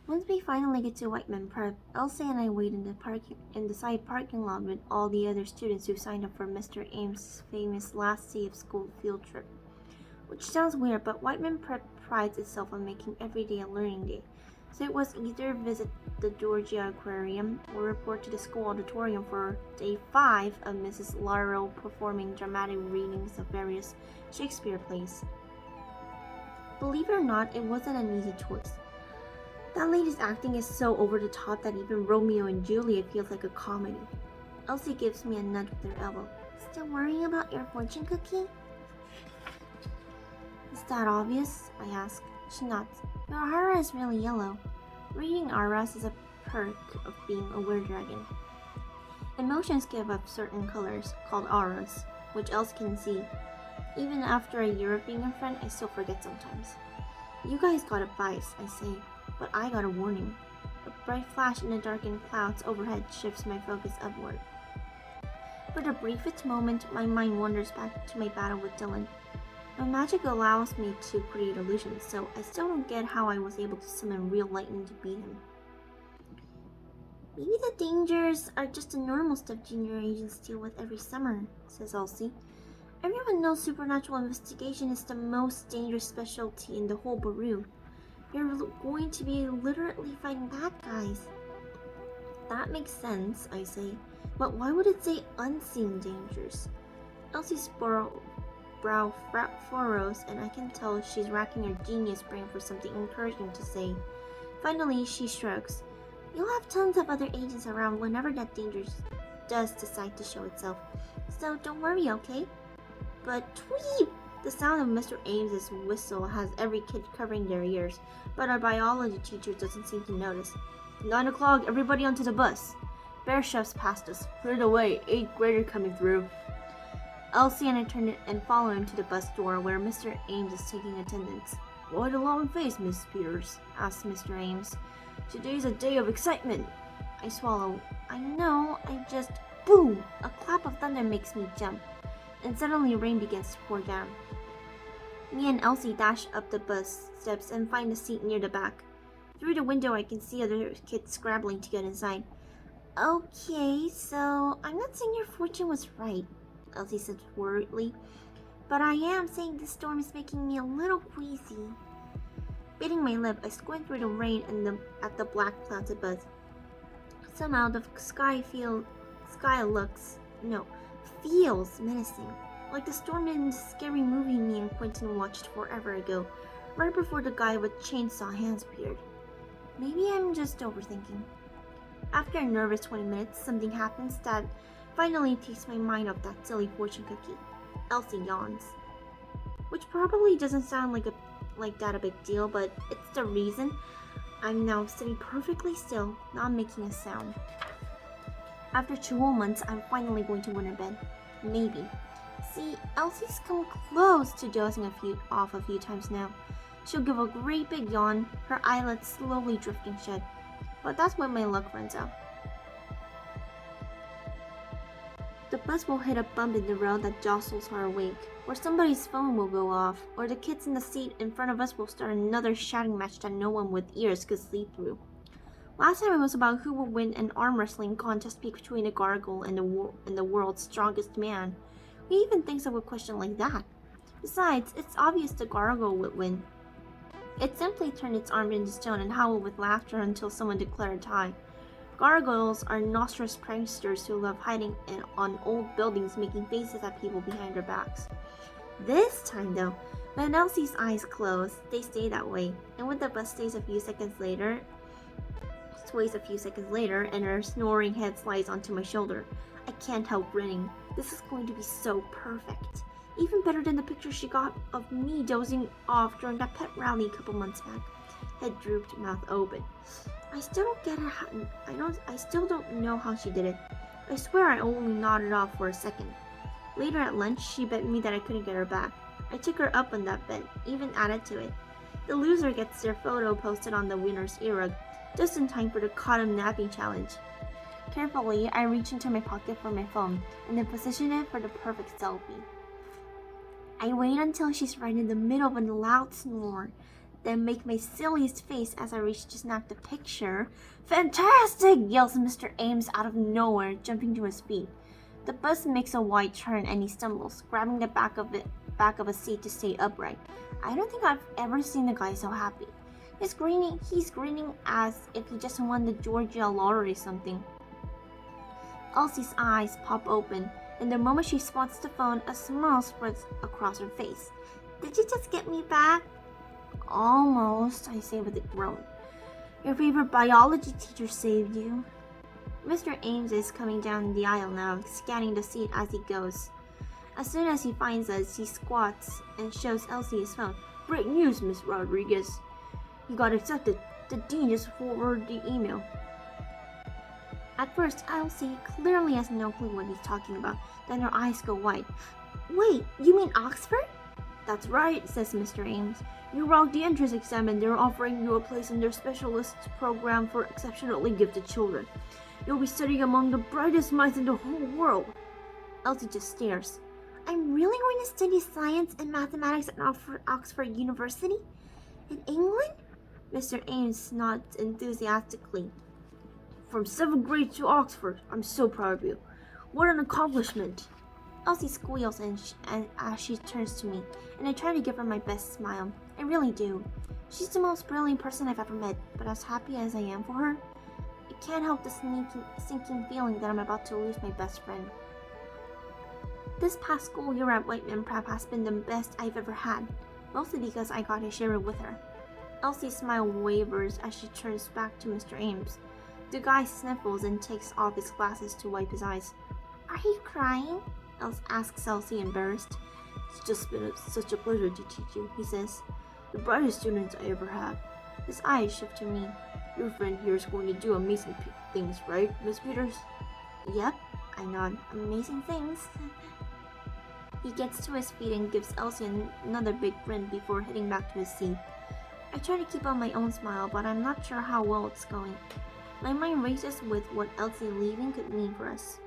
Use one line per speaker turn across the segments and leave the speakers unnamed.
Once we finally get to Whiteman Prep, Elsie and I wait in the side parking lot with all the other students who signed up for Mr. Ames' famous last day of school field trip. Which sounds weird, but Whiteman Prep prides itself on making every day a learning day. So it was either visit the Georgia Aquarium or report to the school auditorium for day 5 of Mrs. Laurel performing dramatic readings of various Shakespeare plays. Believe it or not, it wasn't an easy choice. That lady's acting is so over the top that even Romeo and Juliet feels like a comedy. Elsie gives me a nudge with her elbow. Still worrying about your fortune cookie? Is that obvious? I ask. She nods. Your aura is really yellow. Reading auras is a perk of being a were-dragon. Emotions give up certain colors, called auras, which Elsie can see. Even after a year of being a friend, I still forget sometimes. You guys got advice, I say, but I got a warning. A bright flash in the darkened clouds overhead shifts my focus upward. For the briefest moment, my mind wanders back to my battle with Dylan. My magic allows me to create illusions, so I still don't get how I was able to summon real lightning to beat him. Maybe the dangers are just the normal stuff junior agents deal with every summer, says Elsie. Everyone knows supernatural investigation is the most dangerous specialty in the whole Baru. You're going to be literally fighting bad guys. That makes sense, I say, but why would it say unseen dangers? Elsie's brow furrows, and I can tell she's racking her genius brain for something encouraging to say. Finally, she shrugs. You'll have tons of other agents around whenever that danger does decide to show itself, so don't worry, okay? But tweep! The sound of Mr. Ames's whistle has every kid covering their ears, but our biology teacher doesn't seem to notice. 9 o'clock, everybody onto the bus. Bear shoves past us. Clear the way, 8th grader coming through. Elsie and I turn and follow him to the bus door where Mr. Ames is taking attendance. Why the long face, Miss Peters? Asks Mr. Ames. Today's a day of excitement. I swallow. I know, I just... Boom! A clap of thunder makes me jump, and suddenly rain begins to pour down. Me and Elsie dash up the bus steps and find a seat near the back. Through the window I can see other kids scrabbling to get inside. Okay, so I'm not saying your fortune was right, Elsie said worriedly, but I am saying the storm is making me a little queasy. Biting my lip, I squint through the rain and at the black clouds above. Somehow the sky feels menacing, like the storm in the scary movie me and Quentin watched forever ago, right before the guy with chainsaw hands appeared. Maybe I'm just overthinking. After a nervous 20 minutes, something happens that finally takes my mind off that silly fortune cookie. Elsie yawns. Which probably doesn't sound like that a big deal, but it's the reason I'm now sitting perfectly still, not making a sound. After 2 whole months, I'm finally going to win her bed. Maybe. See, Elsie's come close to dozing off a few times now. She'll give a great big yawn, her eyelids slowly drifting shut. But that's when my luck runs out. The bus will hit a bump in the road that jostles her awake, or somebody's phone will go off, or the kids in the seat in front of us will start another shouting match that no one with ears could sleep through. Last time it was about who would win an arm wrestling contest between a gargoyle and the world's strongest man. Who even thinks of a question like that? Besides, it's obvious the gargoyle would win. It simply turned its arm into stone and howled with laughter until someone declared a tie. Gargoyles are nostrous pranksters who love hiding on old buildings, making faces at people behind their backs. This time though, when Elsie's eyes close, they stay that way, and when the bus sways a few seconds later, and her snoring head slides onto my shoulder, I can't help grinning. This is going to be so perfect. Even better than the picture she got of me dozing off during that pet rally a couple months back. Head drooped, mouth open. I still don't get her. I still don't know how she did it. I swear I only nodded off for a second. Later at lunch, she bet me that I couldn't get her back. I took her up on that bet, even added to it. The loser gets their photo posted on the winner's earrug, just in time for the cotton napping challenge. Carefully, I reach into my pocket for my phone and then position it for the perfect selfie. I wait until she's right in the middle of a loud snore. then make my silliest face as I reach to snap the picture. Fantastic! Yells Mr. Ames out of nowhere, jumping to his feet. The bus makes a wide turn and he stumbles, grabbing the back of a seat to stay upright. I don't think I've ever seen a guy so happy. He's grinning as if he just won the Georgia lottery or something. Elsie's eyes pop open, and the moment she spots the phone, a smile spreads across her face. Did you just get me back? Almost, I say with a groan. Your favorite biology teacher saved you. Mr. Ames is coming down the aisle now, scanning the seat as he goes. As soon as he finds us, he squats and shows Elsie his phone. Great news, Miss Rodriguez. You got accepted. The dean just forwarded the email. At first, Elsie clearly has no clue what he's talking about. Then her eyes go wide. Wait, you mean Oxford? That's right, says Mr. Ames. You rocked the entrance exam and they're offering you a place in their specialist program for exceptionally gifted children. You'll be studying among the brightest minds in the whole world. Elsie just stares. I'm really going to study science and mathematics at Oxford University? In England? Mr. Ames nods enthusiastically. From 7th grade to Oxford, I'm so proud of you. What an accomplishment. Elsie squeals as she turns to me, and I try to give her my best smile. I really do. She's the most brilliant person I've ever met, but as happy as I am for her, I can't help the sinking feeling that I'm about to lose my best friend. This past school year at Whiteman Prep has been the best I've ever had, mostly because I got to share it with her. Elsie's smile wavers as she turns back to Mr. Ames. The guy sniffles and takes off his glasses to wipe his eyes. Are you crying? Asks Elsie, embarrassed. It's just been such a pleasure to teach you, he says. The brightest students I ever had. His eyes shift to me. Your friend here is going to do amazing things, right, Miss Peters? Yep, I nod. Amazing things. He gets to his feet and gives Elsie another big grin before heading back to his seat. I try to keep on my own smile, but I'm not sure how well it's going. My mind races with what Elsie leaving could mean for us.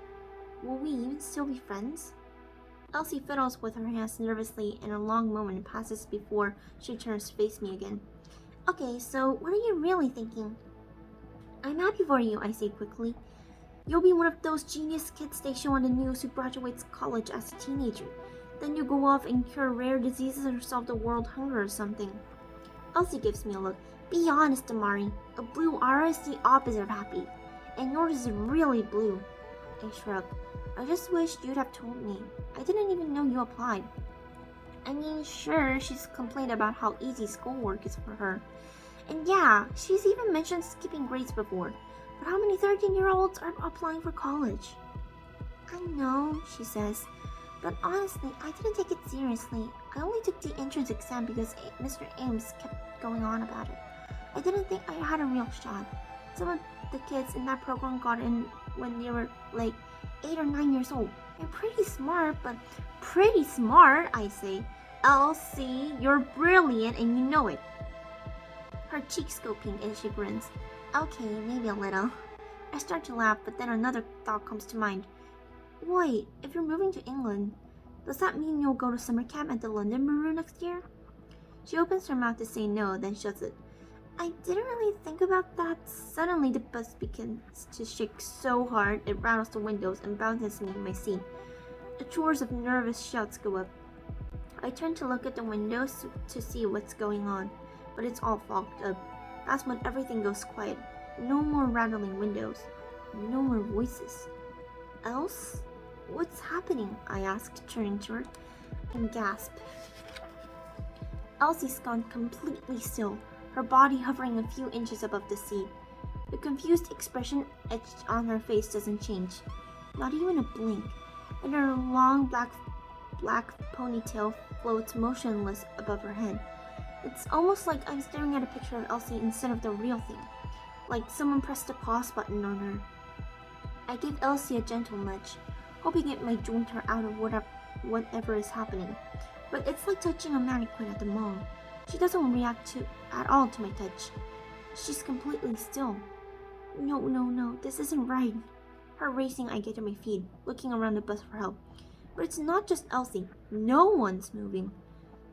Will we even still be friends? Elsie fiddles with her hands nervously, and a long moment passes before she turns to face me again. Okay, so what are you really thinking? I'm happy for you, I say quickly. You'll be one of those genius kids they show on the news who graduates college as a teenager. Then you go off and cure rare diseases or solve the world hunger or something. Elsie gives me a look. Be honest, Amari. A blue aura is the opposite of happy, and yours is really blue. I shrug. I just wish you'd have told me. I didn't even know you applied. I mean, sure, she's complained about how easy schoolwork is for her. And yeah, she's even mentioned skipping grades before. But how many 13-year-olds are applying for college? I know, she says. But honestly, I didn't take it seriously. I only took the entrance exam because Mr. Ames kept going on about it. I didn't think I had a real shot. Some of the kids in that program got in when they were like 8 or 9 years old. They're pretty smart, but pretty smart, I say. Elsie, you're brilliant and you know it. Her cheeks go pink and she grins. Okay, maybe a little. I start to laugh, but then another thought comes to mind. Wait, if you're moving to England, does that mean you'll go to summer camp at the London Maroon next year? She opens her mouth to say no, then shuts it. I didn't really think about that. Suddenly the bus begins to shake so hard it rattles the windows and bounces me in my seat. A chorus of nervous shouts go up. I turn to look at the windows to see what's going on, but it's all fogged up. That's when everything goes quiet. No more rattling windows. No more voices. Else? What's happening? I asked, turning to her, and gasped. Elsie's gone completely still, her body hovering a few inches above the seat. The confused expression etched on her face doesn't change, not even a blink, and her long black ponytail floats motionless above her head. It's almost like I'm staring at a picture of Elsie instead of the real thing, like someone pressed the pause button on her. I give Elsie a gentle nudge, hoping it might jolt her out of whatever is happening, but it's like touching a mannequin at the mall. She doesn't react at all to my touch. She's completely still. No, this isn't right. Her racing, I get to my feet, looking around the bus for help. But it's not just Elsie. No one's moving.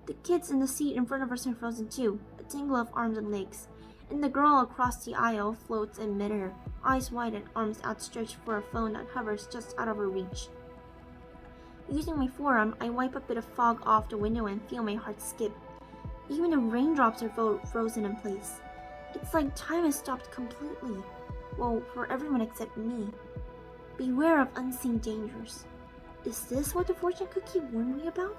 The kids in the seat in front of us are frozen too, a tangle of arms and legs. And the girl across the aisle floats in midair, eyes wide and arms outstretched for a phone that hovers just out of her reach. Using my forearm, I wipe a bit of fog off the window and feel my heart skip. Even the raindrops are frozen in place. It's like time has stopped completely. Well, for everyone except me. Beware of unseen dangers. Is this what the fortune cookie warned me about?